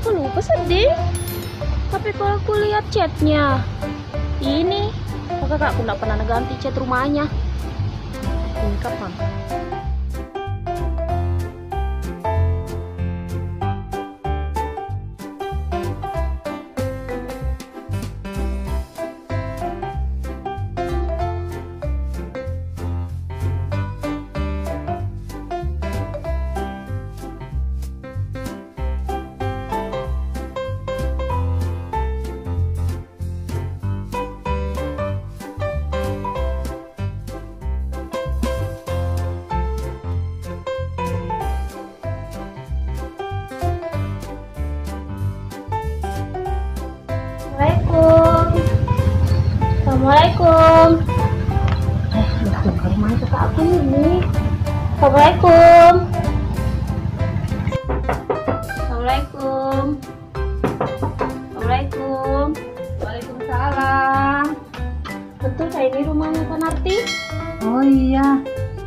lupa sedih. Tapi kalau aku lihat chatnya, ini kakakku nggak pernah ganti chat rumahnya. Ini kapan? Assalamualaikum. Udah kali mana kakak aku ini? Assalamualaikum. Assalamualaikum. Assalamualaikum. Waalaikumsalam. Betul saya ini rumahnya Kak Narti? Oh iya.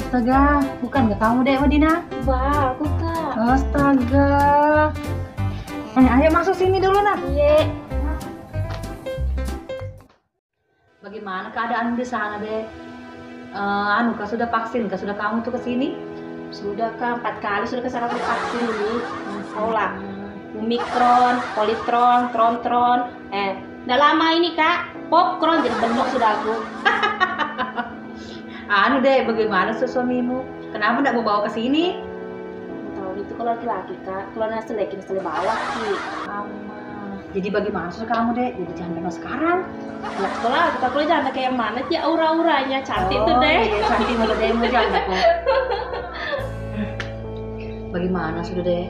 Astaga, bukan gak kamu deh Madina? Wah, aku Kak. Astaga. Ayo masuk sini dulu nak. Iya. Bagaimana keadaan di sana deh? Kak sudah vaksin? Kak sudah kamu tuh kesini? Sudah Kak, 4 kali sudah kesana vaksin dulu. Sekolah. Omikron, Politron, Tron. Udah lama ini Kak. Popcorn jadi bentuk sudah aku. Deh, bagaimana suamimu? Kenapa nggak mau bawa ke sini? Tahu itu kalau laki-laki Kak, kalau nasi lekin sekali bawa Ki. Jadi bagaimana kamu deh? Jadi jangan kenal sekarang. Ya sekolah kita kuliah jangan kayak mana sih aura-auranya cantik tuh deh. Iya, cantik mau deh mau jangan kok. Bagaimana sudah deh?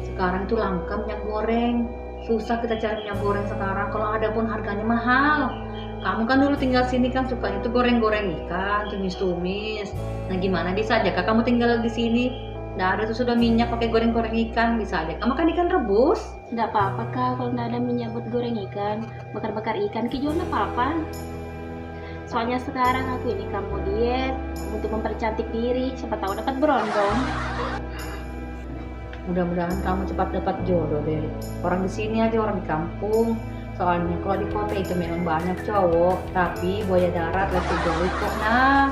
Sekarang tuh langka minyak goreng. Susah kita cari minyak goreng sekarang. Kalau ada pun harganya mahal. Kamu kan dulu tinggal sini kan sukanya tuh goreng-goreng ikan, tumis-tumis. Nah gimana bisa aja kak kamu tinggal di sini? Nggak ada tuh sudah minyak pakai goreng-goreng ikan bisa aja. Kamu kan ikan rebus. Nggak apa-apa Kak kalau nggak ada minyak buat goreng ikan. Bakar-bakar ikan Ki juga nggak apa-apa. Soalnya sekarang aku ini kamu diet untuk mempercantik diri. Siapa tahu dapat berondong. Mudah-mudahan kamu cepat dapat jodoh deh. Orang di sini aja orang di kampung. Soalnya kalau di kota itu memang banyak cowok, tapi buaya darat lebih jauh kok. Nah,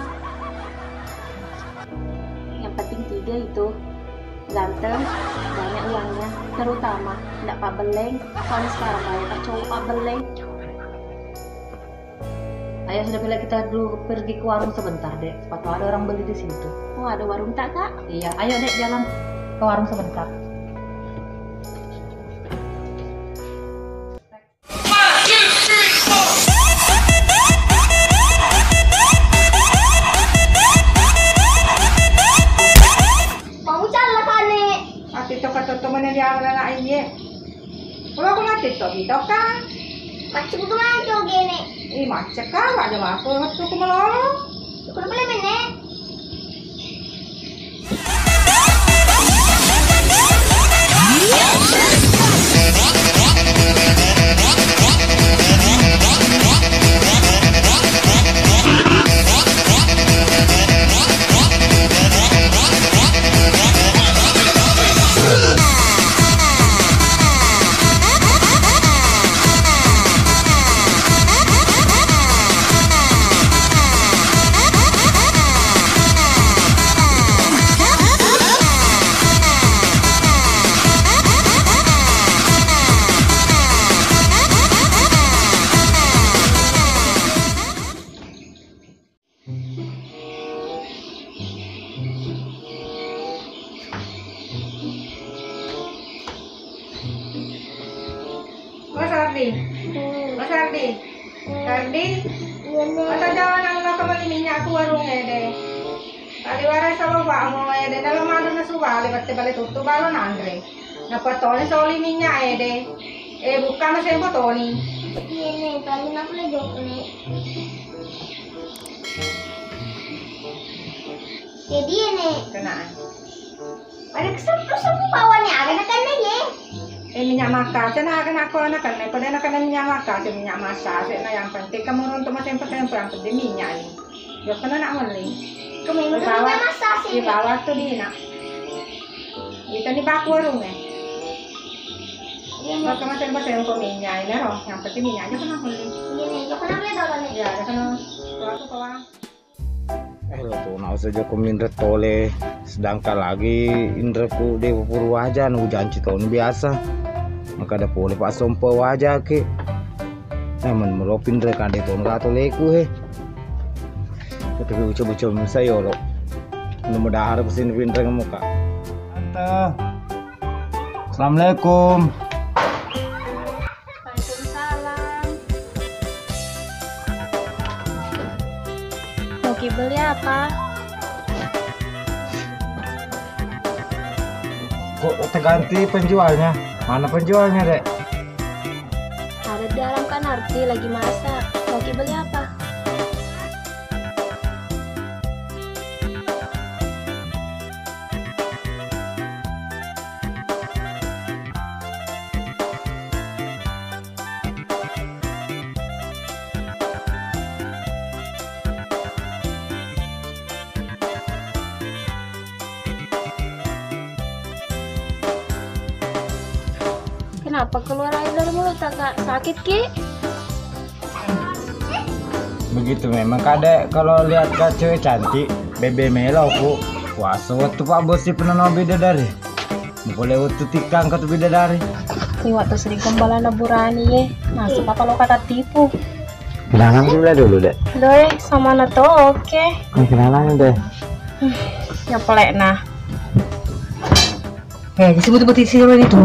yang penting 3 itu ganteng, banyak uangnya, terutama nggak pak beleng. Soalnya sekarang banyak cowok pak beleng. Ayo sudah bila kita dulu pergi ke warung sebentar dek. Siapa tahu ada orang beli di situ. Oh ada warung tak Kak? Iya, ayo dek jalan ke warung sebentar. Kalau aku nanti tuh gitu kan, macam tu mana tu gini? macam kan ada apa waktu aku melolo. Kau boleh mana? Mas Ardi, mata jalan ang kembali minyak aku warungnya deh. Kali waras sama pak mau deh, dalam mana nasu balik balik tutup balon Andre. Napa toli soli minyak deh. Bukan nasi potoli. Ini kali nak boleh jawab ni. Jadi ini. Kenaan. Ada kesempat bawaannya agak kan ni. Minyak makan, saya nak aku anak kan, pada nak kena minyak makan, saya minyak masak, saya nak yang penting kamu untuk macam yang penting minyak ni. Dia kena nak beli. Kamu minyak masak sih. Di bawah tu dia nak. Kita ni bak warung ni. Iya, Baka masing-masing ko minyak ini roh. Yang penting minyaknya kan aku beli. iya nih, kok kenapa ya tolong nih? Ya, ada kan aku kawan. Lo tuh nak saja ku mindret tole, sedangkan lagi indreku di Purwaja nu janji tahun biasa. Maka ada pole Pak Sompo wajah ke. Namun meropin indre kan di tahun gato leku he. Tapi coba-coba saya lo. Mudah harap kesini indre muka. Tante. Assalamualaikum. Waalaikumsalam. Mau beli apa? Kok terganti penjualnya? Mana penjualnya, Dek? Ada di dalam kan Arti lagi masak. Mau beli apa? Kenapa keluar air dari mulut agak sakit Ki? Begitu memang kadek kalau lihat ke cewek cantik bebe melo ku puasa waktu Pak Bos si pernah bidadari boleh waktu tikang kata bidadari Ini waktu sering kembali naburani ye. Masuk apa lo kata tipu? kenalan dulu dek Doi sama nato oke. kenalan deh Nyepelek nah. Disebut-sebut isi itu.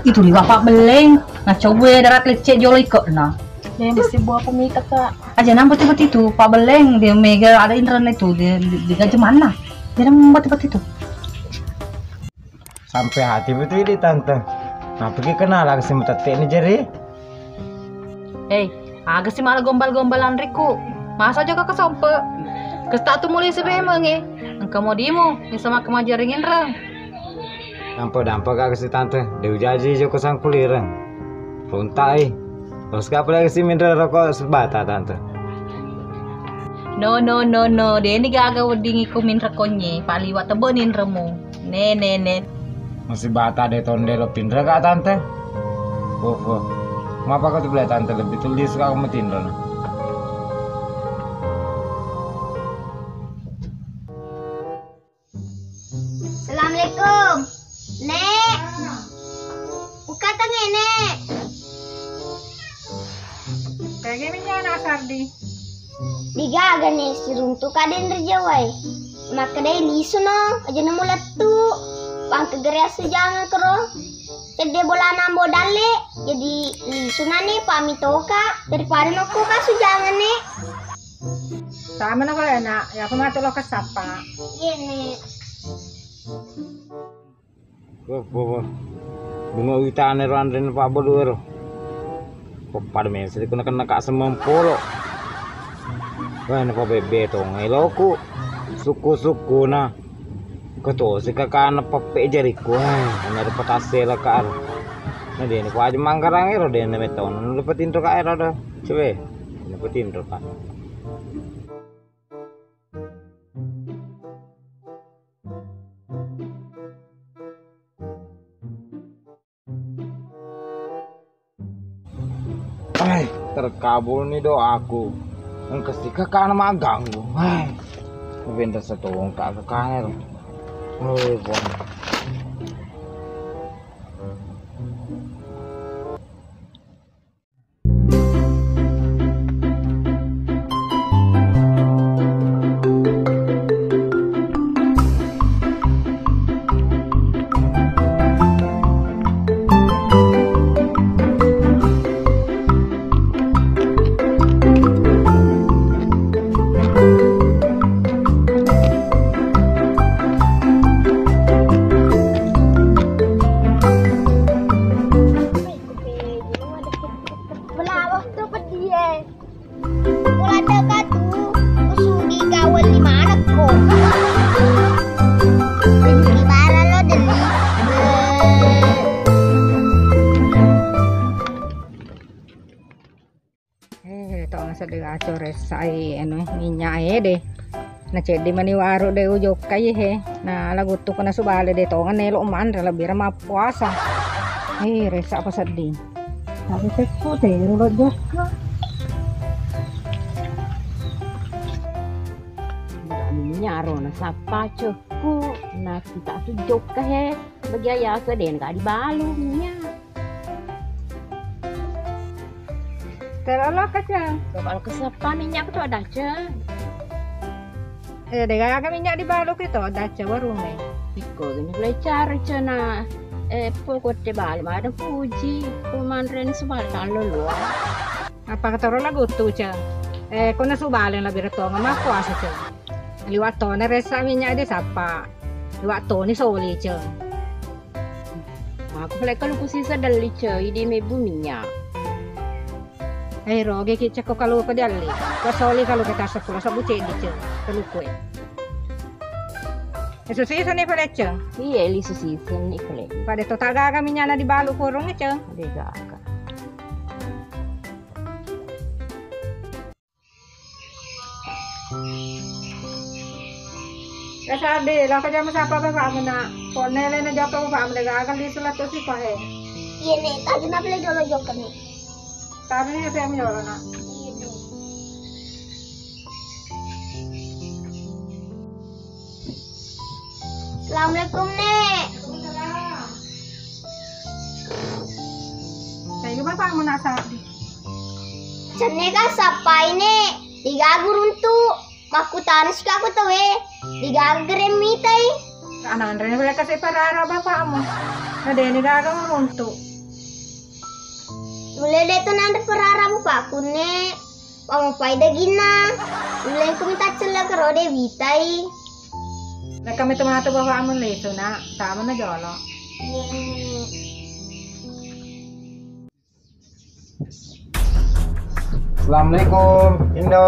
Itu di bapak beleng. Nah coba darat lecet joloi kok nah. Dia mesti buah pemita kak. Aja nampak tiba itu Pak Beleng dia mega ada internet itu dia gaji mana? Dia nampak tiba itu. sampai hati betul ini tante nah pergi kenal lagi si tetek ini jeri Agak sih malah gombal-gombalan Riku. Masa aja kakak sampai. Kestak tuh mulai sebemang engkau mau dimo sama kemajaringin rang. dampak kagak si tante dia ujaji joko sang kulirang runtai terus gak lagi si mindra rokok sebata tante No dia ini gagal wedingi kumin rekonye paliwat tebonin remu. Ne. masih bata deh tonde lo pindra gak tante ngapa kau tuh beli tante lebih tulis kau mau tindra Assalamualaikum. Nek. Buka tangan Nek. Kayak gini anak Sardi. Digaga nih si runtuk kaden rejawai. Maka dai lisu no, aja nemu letu. Pang kegeria sejanga kero. Cede bola nambo dale. Jadi lisu nani pamitoka daripada noko kasu jangan nek. Sama na kalau enak, ya aku mati lo kesapa. Iya nek. bunga witaan ran Pak Bodo pada mesi kena kak semempolo wah ini Pak Bebe tong eloku suku na ketua si kakak anak pape jariku ini ada petase lah kak nah dia ini Pak aja mangkarang ero dia ini beton dapetin tuh kak ero dah coba dapetin tuh kak terkabul nih doaku yang kesika karena maganggu bentar setong kak ke kaner Belawah tuh pedih. Mulai dekat tuh, usugi gawal di mana kok? Gimana lo deli? Tong sedih acor resai minyak deh. Nah cedi mani waru deh ujok kayak nah lagu tuh kena subale deh tongan nelo man lebih ramah puasa. Resa apa sedih. Tapi teku deh, rulot juga. Nyaro na sapa ceku na kita tu jok ka he bagi ayah ke den ka di balungnya Terlalu kacang. kalau ke sapa minyak tu ada ce Dengan agak minyak di baluk itu ada warung nih. iko gini boleh cari cena pokok te bal ada puji pemandarin sebal kalau lu Apa kata orang lagu tuh cang? Kau nasu balen lebih reto nggak mau kuasa cang. Liwat to na resa minyak dia sapa. Liwat to ni soli cang. aku boleh kalau kusisa dali ce ini mebu minyak Roge kita kok kalau ke dali. Kau soli kalau kita sepuluh sabu cek di cang. Kalau kue. Eso sih sana pala cang. iya li season ikle Pada to taga kami minyak na di baluk kurung cang. ada gak Sabi, lang ka dyan mo sa pababa mo na ponele na dyan pa mo nag-aagal dito lang to si Pahe. Iya nih, tadi na pala dolo jok nih. Sabi niya sa amin yun na. Assalamualaikum nek. Kaya ba pa mo nasabi? Cenne ka sapay nek. Digaguruntu. Makutanas ka ko tawe. Digagaremitay. Anan rin wala kasi parara ba pa mo? Na din gagawin runto. Mulai dito nanda parara mo pa ako nek. Pamapay dagina. Mulai kumita sila karo de vitay. Na kami tumato ba pa mo leso na. Tama na jolo. Assalamualaikum, Indo.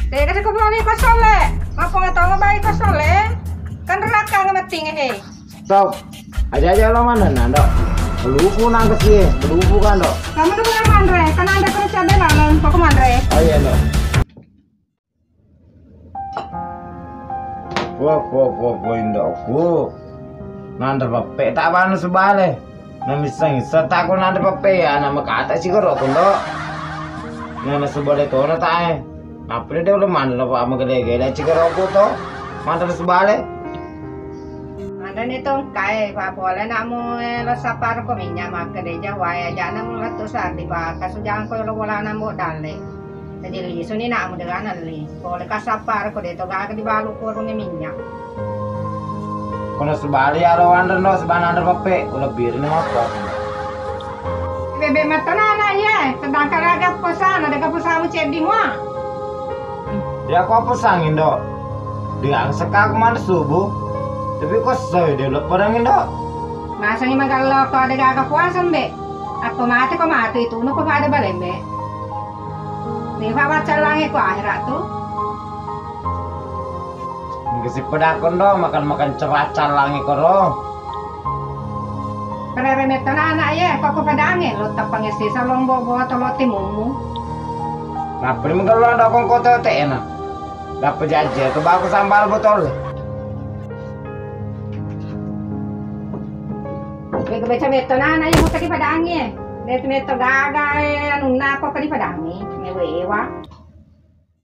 Teka kasi ko ba ni pasole? Apa nga tao ba pasole? Kan raka nga mating eh. Stop. Aja lo mana nando? Pelupu nang kesi, pelupu kan do. Kamu tuh punya mandre, kan anda perlu cabe lalan, kok mandre? Oh iya do. Wah, Indo aku. Nanda bape tak banu sebale. Nami sang serta aku nanda bape ya nama kata sih karo aku do. Nana sebale to na tae. Apne dia udah mana apa gede-gede sih karo aku to. Mantar sebale. Anda nitong kay pa boleh nak mo la sapar ko minya makade waya jana mo lato sa di ba kasudyan ko lo wala na mo dale. Jadi liso ni nak mo dengan ali. Boleh kasapar ko dito gaga di balu ko ni minya. Kono sebale ya lo wander no sebana ander bape. Ulah birin apa. Bebe matanana ya, sedang karaga po sana daga po sa mo cek di mo. Ya aku apa sangin do. Dia sekak mana subuh. Tapi kok saya dia lupa perangin do. Masa ni magalo ko daga ka puasan be. Ako mati ko mati itu no ko ada balembe. Di pa baca lang ko akhirat tu. Ngisi pedakon do makan-makan ceracan langi koro. Pereremetan anak ya, kok padangin lo tapangisi sa lombo atau lo timumu. Ngapa ni magalo anda kong kota te enak. Dapat jajan tu baku sambal botol. Bego beca meto anak ya buka di padangin. Beto meto gaga anu na kok di padangin. Mewewa.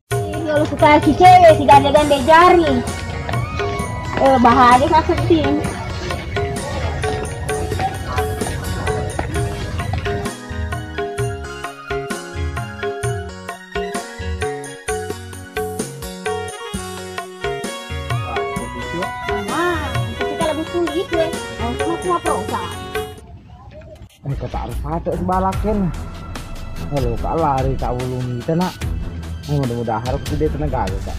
Kalau suka si cewek si ganda-ganda jari. Bahaya nggak sedih. Kata arfata sebalakin. Halo kak lari kak ulungi nak. Mudah-mudahan harap dia tenaga kak.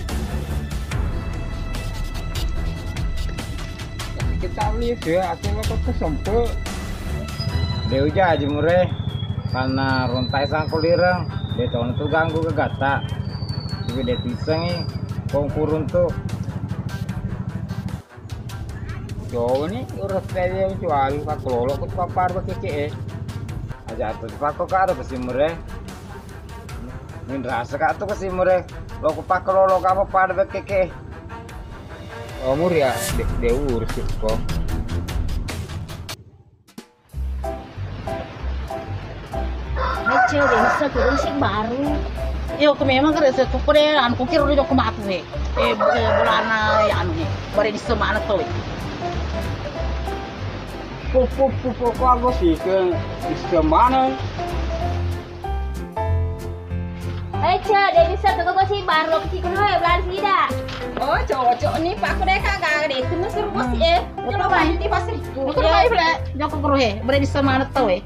Kita lihat ya, aku nggak kesempet. Dia udah aja mure karena rontai sangkulirang. Dia tahun itu ganggu ke gata. Tapi dia pisang nih, kongkurun tuh. Jauh nih, urut dia jual pak lolo ke papar pakai ke. Aja tuh pak kok ada pasti mure. Min rasa kak tuh kasih mure. Lo ke pak lolo ke apa pada pakai ke. Umur ya, dia urus kok. Cewek bisa kurusik baru. Iyo ko memang kare se ko kure an ko kiro do ko matu he. Bulana ya anu he. Bare di semana to. Pupu ko aku sih ke mana? Cek, dia bisa ke si baru ke sini ya belan sih dah. Oh, cocok nih Pak aku deh kagak deh. Itu seru bos ya. Coba main di pasir. Ko mai bla joko kuro he. Bare di semana to he.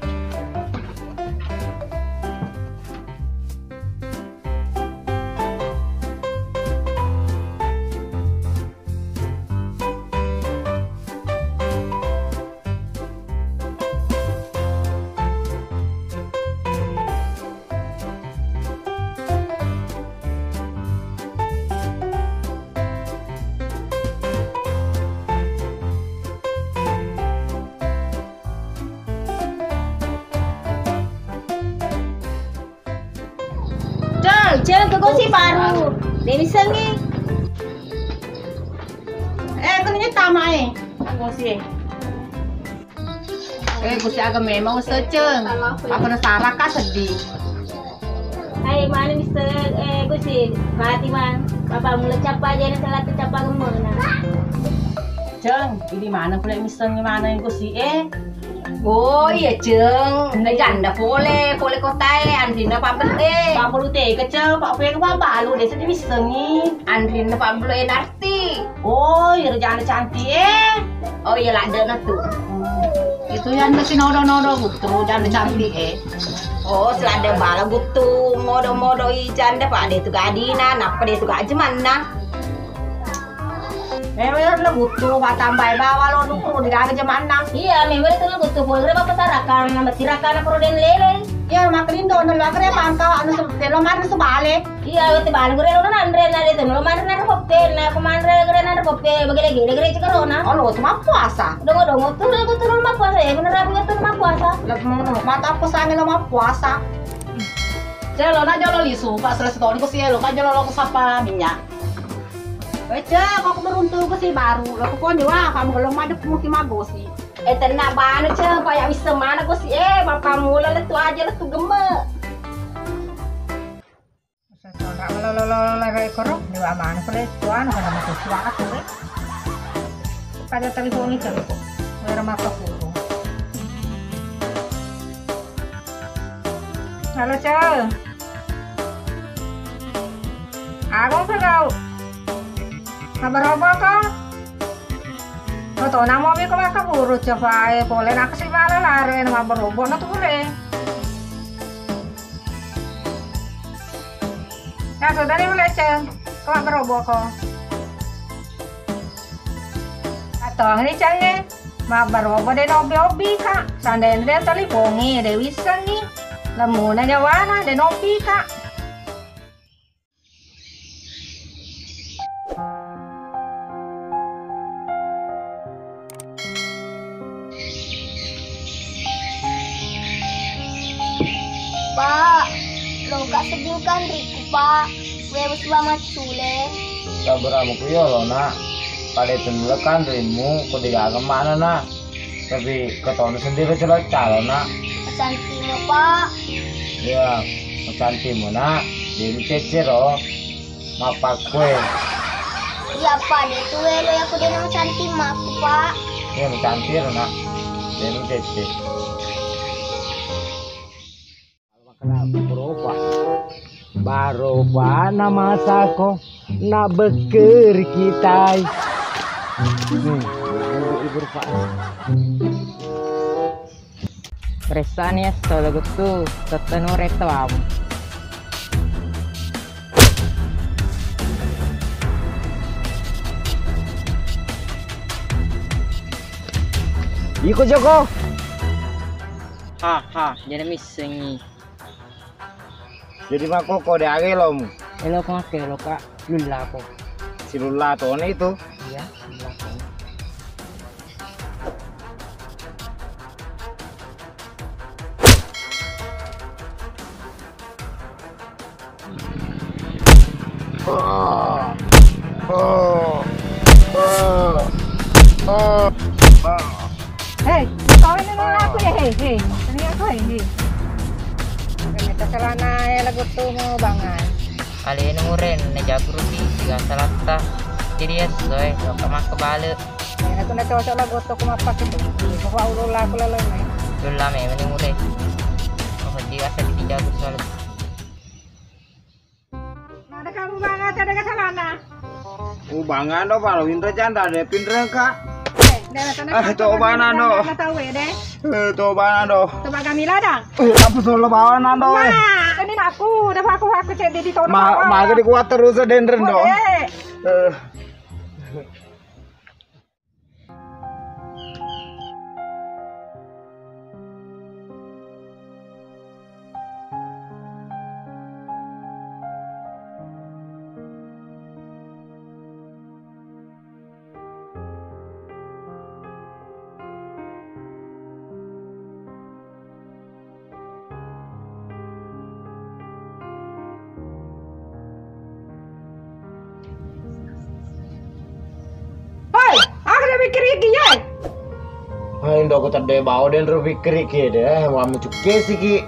Cek ke si baru. Dia bisa nih. Kenanya tama Aku sih. Aku sih agak memang seceng. Apa na saraka sedih. Hai mana Mister gue sih mati man. Bapak mulai capa aja nih salah capa gemena. Ceng, ini mana pula misalnya mana yang ko si Oh iya ceng, na janda boleh kota Andrina pabel Pak perlu teh kecil, Pak pengen apa balu deh sedih misalnya. Andrina pabel narti. Oh, ya jangan cantik Oh iya lah ada tuh. Itu yang masih nodo-nodo gitu, jangan cantik Oh selada bala gitu, modo-modo janda pak dia tuh gadina, napa dia tuh aja mana? Memang lo butuh tambah bawa lo dulu di dalam mana? Iya, memang itu lo butuh boleh apa tarakan, nama tirakan apa roden lele. Ya maklin do nalo kare pangka anu lo mar su bale. Iya, itu bale gore lo andre na itu lo mar na kope na komandre gore na kope bagele gele cikarona. Oh lo cuma puasa. Dongo tuh lo butuh rumah puasa ya, bener apa itu rumah puasa? Mata apa sange lo mah puasa. Jalo na jalo lisu, pas selesai tahun ko siya lo kan jalo lo sapa minyak. Baca, aku beruntung ke si baru. Lo pokoknya wah, kamu kalau madep mungkin magosi. Tenang banget ceng, kayak bisa mana gue sih bapak mula letu aja letu gemek. Lo korok di mana boleh tuan karena masih suara tuh pada telepon itu rumah kepulu. Halo cel, aku tahu. Kabar apa kau? Kau nama kau makan buruk coba boleh nak sih malah lari nama berobok nak boleh. Ya sudah nih boleh ceng, kau berobok kau. Atau ini cengnya, mak berobok deh nobi kak. Sandai dia telepongi deh bisa nih, lemun aja wana deh nobi kak. Pak, lo gak sedih kan Riku pak? Wewes banget sule. Sabaramu ku yo lo nak. Pada itu kan dirimu ku tidak kemana nak. Tapi ketemu sendiri celok calo nak. Cantiknya pak. Ya, cantikmu nak. Jadi cecer oh. Mapak kue. Iya pak, dia tuh lo yang aku dia nama cantik maku pak. Ya, cantik nak. Jadi cecer. Baroba nama sako na beker kita. Presanya solo gitu, tetenu rektam. Iko Joko. Jadi missing. Jadi mako ko de age lom. Elo ko ke lo ka lula ko. Si lula to ne itu. Iya, lula ko. Hei, kau ini nolak aku ya hei. Ini aku hei. Kita selana ya lagu tuh mau bangan. Kali ini muren ne jago rugi tiga salata. Jadi ya soy sama kebalik. Ya aku nak cocok lagu tuh kuma pakai tuh. Kau ulul aku lalu nih. Dulu lama ya muren. Oh jika saya dijago soal. Ada kamu banget ada ke selana. Bangan do palo Indra janda de pindra ka. Coba do. tahu ya deh. Coba do. Coba kami ladang. Apa solo bawa do. Ini aku, udah aku cek di tahun Ma di kuat terus dendren do. Pikir iki ya. Ay, ndo ko tade bawa den ro pikir ki de, wa mu cukke siki.